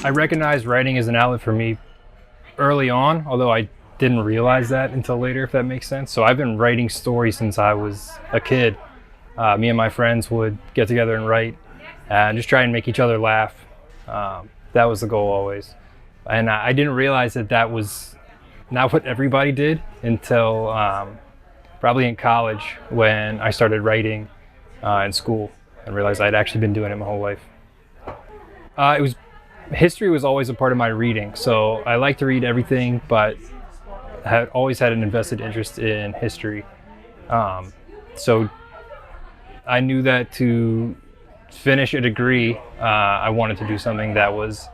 I recognized writing as an outlet for me early on, although I didn't realize that until later, if that makes sense. So I've been writing stories since I was a kid. Me and my friends would get together and write and just try and make each other laugh. That was the goal always. And I didn't realize that that was not what everybody did until probably in college when I started writing in school and realized I'd actually been doing it my whole life. History was always a part of my reading, so I like to read everything, but had always had an invested interest in history. So I knew that to finish a degree, I wanted to do something that was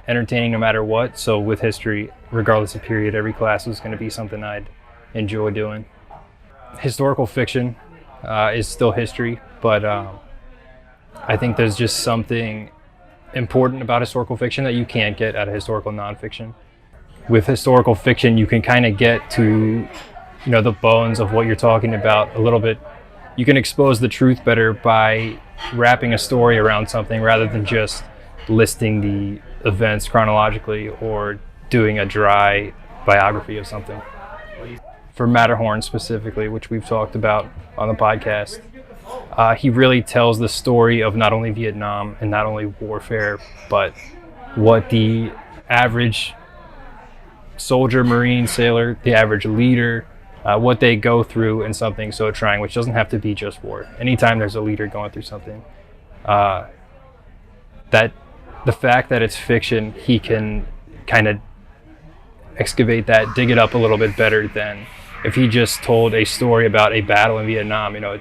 entertaining no matter what. So with history, regardless of period, every class was going to be something I'd enjoy doing. Historical fiction is still history, but I think there's just something important about historical fiction that you can't get out of historical nonfiction. With historical fiction, you can kind of get to, the bones of what you're talking about a little bit. You can expose the truth better by wrapping a story around something rather than just listing the events chronologically or doing a dry biography of something. For Matterhorn specifically, which we've talked about on the podcast, he really tells the story of not only Vietnam and not only warfare, but what the average soldier, Marine, sailor, the average leader, what they go through in something so trying, which doesn't have to be just war. Anytime there's a leader going through something, that the fact that it's fiction, he can kind of excavate that, dig it up a little bit better than if he just told a story about a battle in Vietnam. It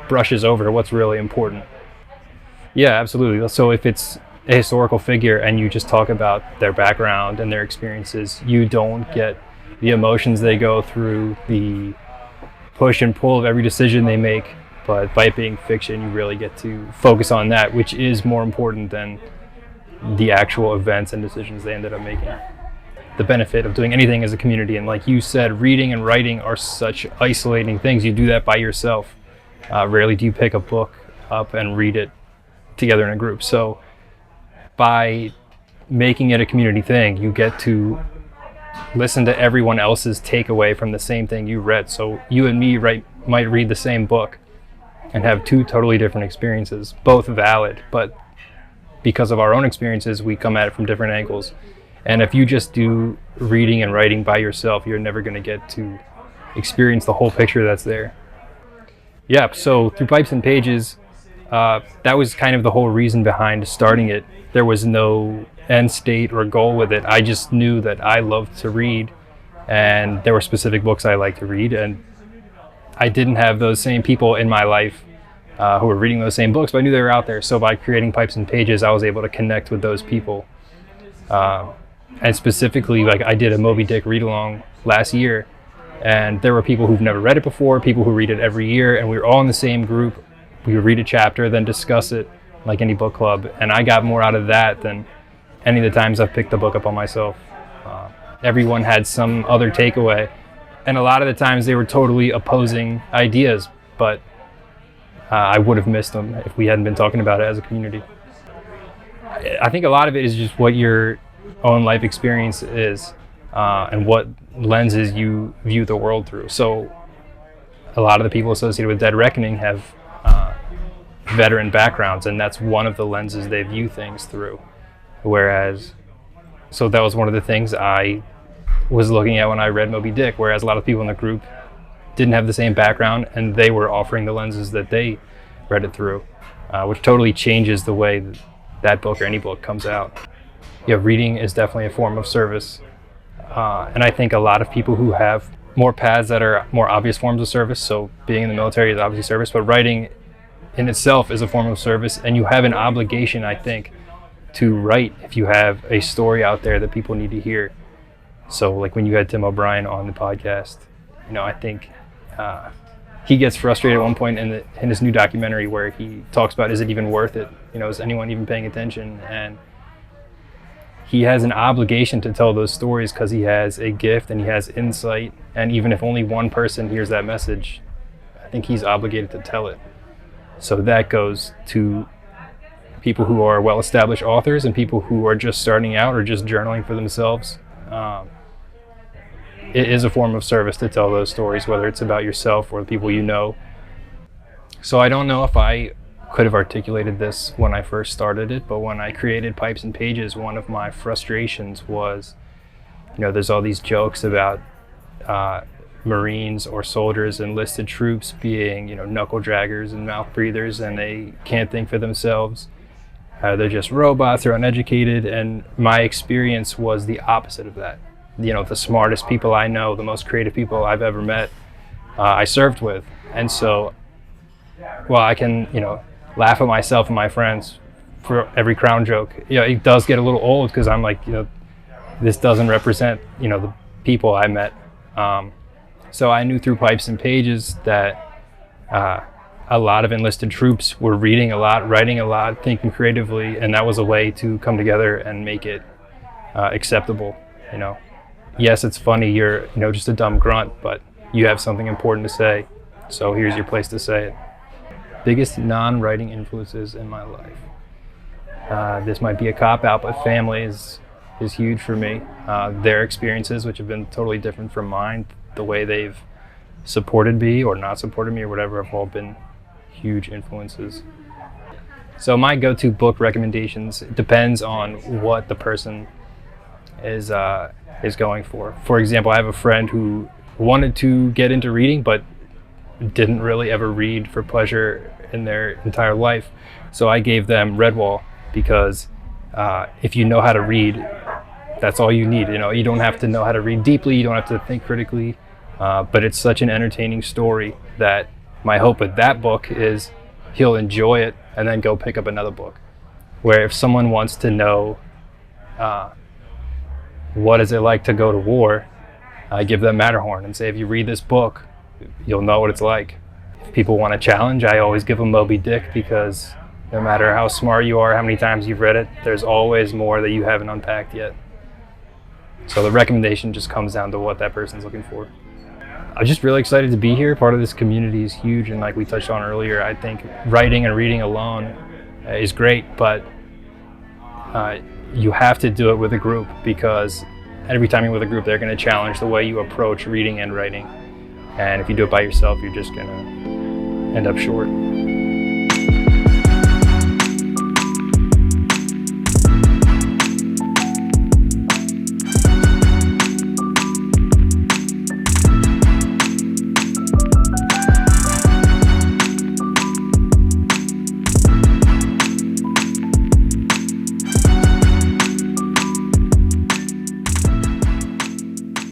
brushes over what's really important. Yeah, absolutely. So if it's a historical figure and you just talk about their background and their experiences, you don't get the emotions they go through, the push and pull of every decision they make. But by it being fiction, you really get to focus on that, which is more important than the actual events and decisions they ended up making. The benefit of doing anything as a community, and like you said, reading and writing are such isolating things. You do that by yourself. Rarely do you pick a book up and read it together in a group. So by making it a community thing, you get to listen to everyone else's takeaway from the same thing you read. So you and me might read the same book and have two totally different experiences, both valid, but because of our own experiences, we come at it from different angles. And if you just do reading and writing by yourself, you're never going to get to experience the whole picture that's there. Yeah, so through Pipes and Pages, that was kind of the whole reason behind starting it. There was no end state or goal with it. I just knew that I loved to read, and there were specific books I liked to read, and I didn't have those same people in my life who were reading those same books, but I knew they were out there. So by creating Pipes and Pages, I was able to connect with those people. And specifically, like I did a Moby Dick read-along last year, and there were people who've never read it before, people who read it every year, and we were all in the same group. We would read a chapter, then discuss it like any book club, and I got more out of that than any of the times I've picked the book up on myself. Everyone had some other takeaway, and a lot of the times they were totally opposing ideas, but I would have missed them if we hadn't been talking about it as a community. I think a lot of it is just what your own life experience is and what lenses you view the world through. So a lot of the people associated with Dead Reckoning have veteran backgrounds, and that's one of the lenses they view things through. So that was one of the things I was looking at when I read Moby Dick, whereas a lot of people in the group didn't have the same background, and they were offering the lenses that they read it through, which totally changes the way that book or any book comes out. Yeah, reading is definitely a form of service. And I think a lot of people who have more paths that are more obvious forms of service, so being in the military is obviously service, but writing in itself is a form of service, and you have an obligation, I think, to write if you have a story out there that people need to hear. So like when you had Tim O'Brien on the podcast, I think he gets frustrated at one point in his new documentary where he talks about, is it even worth it? Is anyone even paying attention? And he has an obligation to tell those stories because he has a gift and he has insight. And even if only one person hears that message, I think he's obligated to tell it. So that goes to people who are well-established authors and people who are just starting out or just journaling for themselves. It is a form of service to tell those stories, whether it's about yourself or the people you know. So I don't know if I could have articulated this when I first started it, but when I created Pipes and Pages, one of my frustrations was, there's all these jokes about Marines or soldiers, enlisted troops being, knuckle draggers and mouth breathers, and they can't think for themselves. They're just robots, they're uneducated, and my experience was the opposite of that. The smartest people I know, the most creative people I've ever met, I served with. And so, while I can, laugh at myself and my friends for every Crown joke, it does get a little old because I'm like, this doesn't represent, the people I met. So I knew through Pipes and Pages that a lot of enlisted troops were reading a lot, writing a lot, thinking creatively, and that was a way to come together and make it acceptable. Yes, it's funny, you're just a dumb grunt, but you have something important to say, so here's your place to say it. Biggest non-writing influences in my life. This might be a cop-out, but family is huge for me. Their experiences, which have been totally different from mine, the way they've supported me or not supported me or whatever, have all been huge influences. So my go-to book recommendations depends on what the person is going for. For example, I have a friend who wanted to get into reading, but didn't really ever read for pleasure in their entire life. So I gave them Redwall because if you know how to read, that's all you need. You don't have to know how to read deeply, you don't have to think critically, but it's such an entertaining story that my hope with that book is he'll enjoy it and then go pick up another book. Where if someone wants to know what is it like to go to war, I give them Matterhorn and say, if you read this book, you'll know what it's like. If people want a challenge, I always give them Moby Dick, because no matter how smart you are, how many times you've read it, there's always more that you haven't unpacked yet. So the recommendation just comes down to what that person's looking for. I'm just really excited to be here. Part of this community is huge, and like we touched on earlier, I think writing and reading alone is great, but you have to do it with a group, because every time you're with a group, they're going to challenge the way you approach reading and writing. And if you do it by yourself, you're just going to end up short.